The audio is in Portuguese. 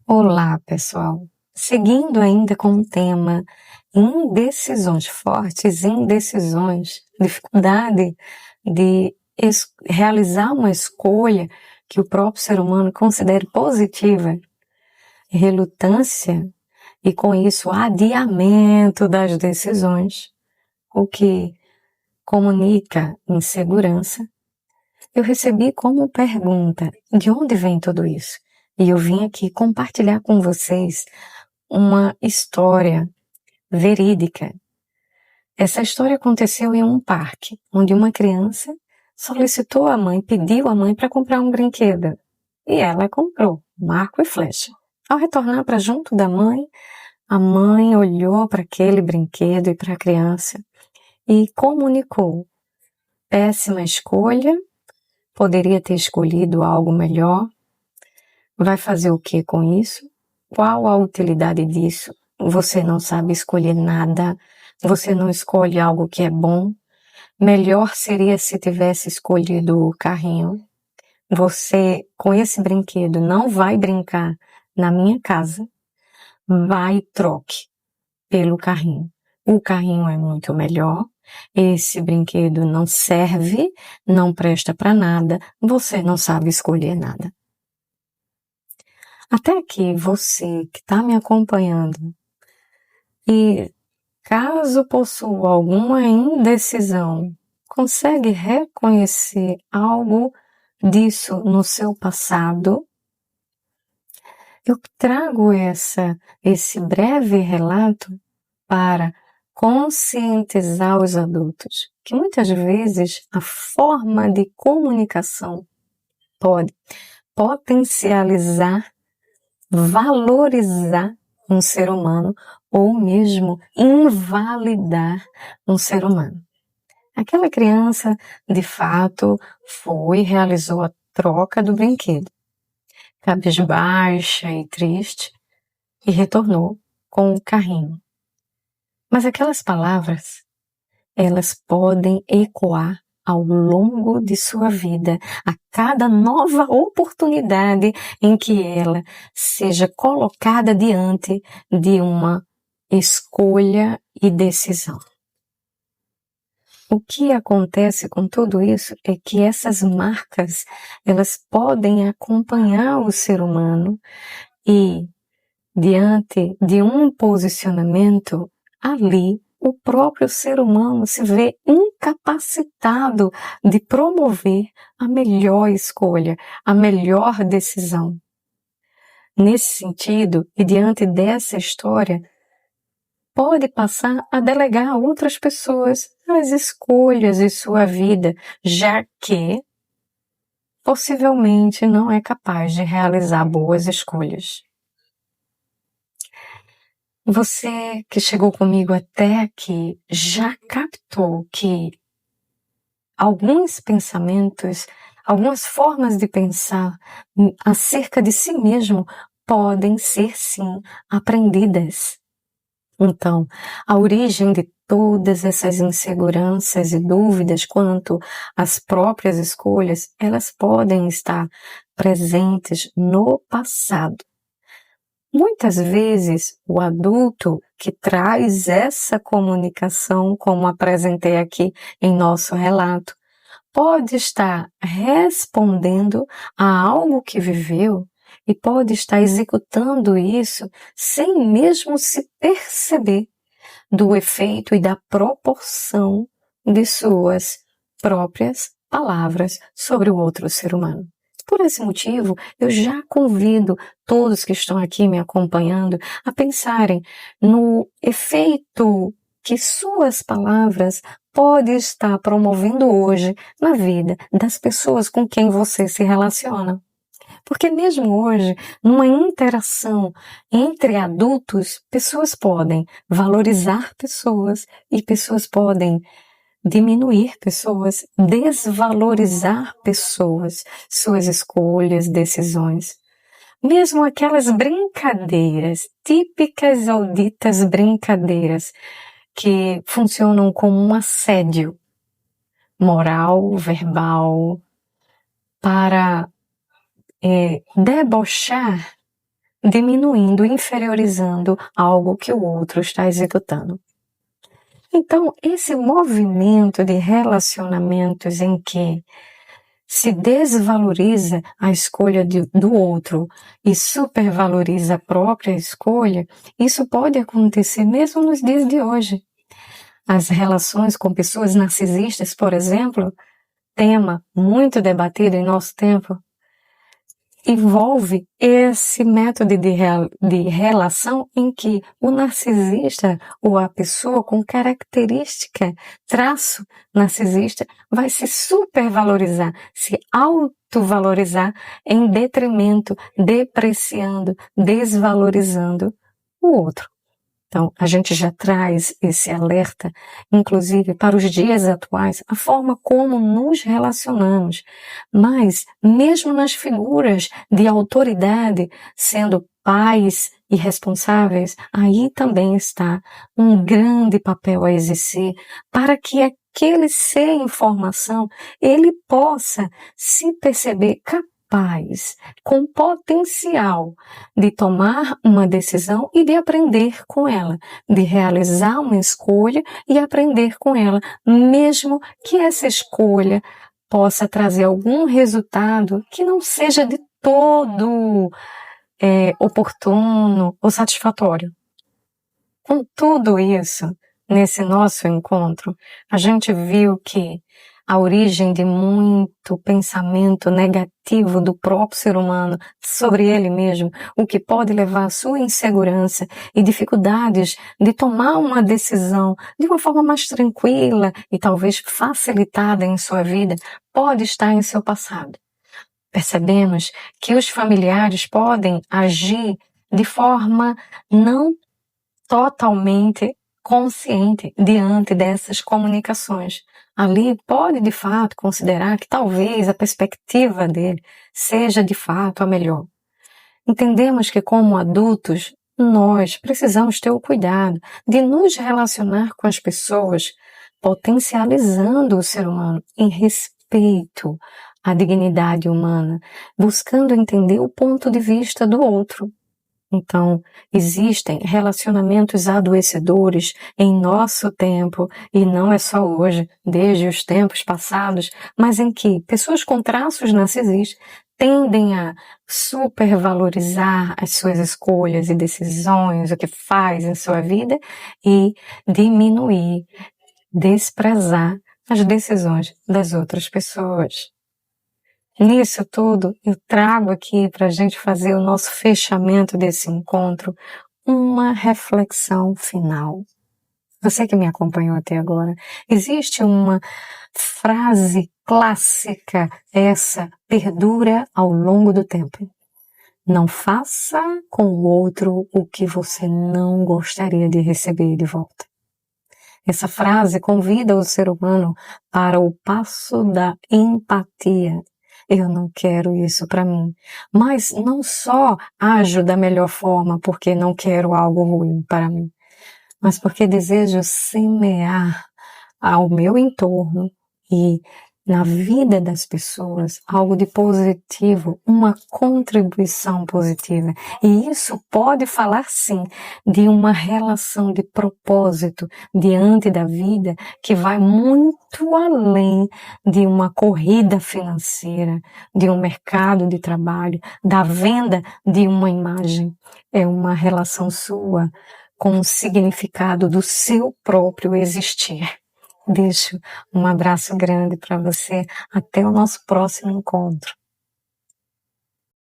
Olá, pessoal. Seguindo ainda com o tema indecisões, fortes indecisões, dificuldade de realizar uma escolha que o próprio ser humano considere positiva, relutância e, com isso, adiamento das decisões, o que comunica insegurança. Eu recebi como pergunta: de onde vem tudo isso? E eu vim aqui compartilhar com vocês uma história verídica. Essa história aconteceu em um parque, onde uma criança solicitou a mãe, pediu à mãe para comprar um brinquedo. E ela comprou, um arco e flecha. Ao retornar para junto da mãe, a mãe olhou para aquele brinquedo e para a criança e comunicou: péssima escolha, poderia ter escolhido algo melhor. Vai fazer o que com isso? Qual a utilidade disso? Você não sabe escolher nada, você não escolhe algo que é bom. Melhor seria se tivesse escolhido o carrinho. Você, com esse brinquedo, não vai brincar na minha casa. Vai e troque pelo carrinho. O carrinho é muito melhor. Esse brinquedo não serve, não presta para nada. Você não sabe escolher nada. Até aqui, você que está me acompanhando e caso possua alguma indecisão, consegue reconhecer algo disso no seu passado? Eu trago esse breve relato para conscientizar os adultos que muitas vezes a forma de comunicação pode potencializar, valorizar um ser humano ou mesmo invalidar um ser humano. Aquela criança, de fato, realizou a troca do brinquedo, cabisbaixa e triste, e retornou com o carrinho. Mas aquelas palavras, elas podem ecoar ao longo de sua vida, a cada nova oportunidade em que ela seja colocada diante de uma escolha e decisão. O que acontece com tudo isso é que essas marcas, elas podem acompanhar o ser humano e, diante de um posicionamento ali, o próprio ser humano se vê incapacitado de promover a melhor escolha, a melhor decisão. Nesse sentido, e diante dessa história, pode passar a delegar a outras pessoas as escolhas de sua vida, já que possivelmente não é capaz de realizar boas escolhas. Você que chegou comigo até aqui já captou que alguns pensamentos, algumas formas de pensar acerca de si mesmo podem ser sim aprendidas. Então, a origem de todas essas inseguranças e dúvidas quanto às próprias escolhas, elas podem estar presentes no passado. Muitas vezes, o adulto que traz essa comunicação, como apresentei aqui em nosso relato, pode estar respondendo a algo que viveu e pode estar executando isso sem mesmo se perceber do efeito e da proporção de suas próprias palavras sobre o outro ser humano. Por esse motivo, eu já convido todos que estão aqui me acompanhando a pensarem no efeito que suas palavras podem estar promovendo hoje na vida das pessoas com quem você se relaciona. Porque mesmo hoje, numa interação entre adultos, pessoas podem valorizar pessoas e pessoas podem diminuir pessoas, desvalorizar pessoas, suas escolhas, decisões. Mesmo aquelas brincadeiras, típicas ou ditas brincadeiras, que funcionam como um assédio moral, verbal, para debochar diminuindo, inferiorizando algo que o outro está executando. Então, esse movimento de relacionamentos em que se desvaloriza a escolha do outro e supervaloriza a própria escolha, isso pode acontecer mesmo nos dias de hoje. As relações com pessoas narcisistas, por exemplo, tema muito debatido em nosso tempo, envolve esse método de relação em que o narcisista ou a pessoa com característica, traço narcisista, vai se supervalorizar, se autovalorizar em detrimento, depreciando, desvalorizando o outro. Então, a gente já traz esse alerta, inclusive para os dias atuais, a forma como nos relacionamos. Mas, mesmo nas figuras de autoridade, sendo pais e responsáveis, aí também está um grande papel a exercer para que aquele ser em formação, ele possa se perceber capaz, com potencial de tomar uma decisão e de aprender com ela, de realizar uma escolha e aprender com ela, mesmo que essa escolha possa trazer algum resultado que não seja de todo oportuno ou satisfatório. Com tudo isso, nesse nosso encontro, a gente viu que a origem de muito pensamento negativo do próprio ser humano sobre ele mesmo, o que pode levar à sua insegurança e dificuldades de tomar uma decisão de uma forma mais tranquila e talvez facilitada em sua vida, pode estar em seu passado. Percebemos que os familiares podem agir de forma não totalmente consciente diante dessas comunicações. Ali pode de fato considerar que talvez a perspectiva dele seja de fato a melhor. Entendemos que como adultos, nós precisamos ter o cuidado de nos relacionar com as pessoas, potencializando o ser humano em respeito à dignidade humana, buscando entender o ponto de vista do outro. Então, existem relacionamentos adoecedores em nosso tempo, e não é só hoje, desde os tempos passados, mas em que pessoas com traços narcisistas tendem a supervalorizar as suas escolhas e decisões, o que faz em sua vida, e diminuir, desprezar as decisões das outras pessoas. Nisso tudo, eu trago aqui para a gente fazer o nosso fechamento desse encontro, uma reflexão final. Você que me acompanhou até agora, existe uma frase clássica, essa perdura ao longo do tempo. Não faça com o outro o que você não gostaria de receber de volta. Essa frase convida o ser humano para o passo da empatia. Eu não quero isso para mim. Mas não só ajo da melhor forma porque não quero algo ruim para mim, mas porque desejo semear ao meu entorno e na vida das pessoas algo de positivo, uma contribuição positiva. E isso pode falar sim de uma relação de propósito diante da vida que vai muito além de uma corrida financeira, de um mercado de trabalho, da venda de uma imagem. É uma relação sua com o significado do seu próprio existir. Deixo um abraço grande para você. Até o nosso próximo encontro.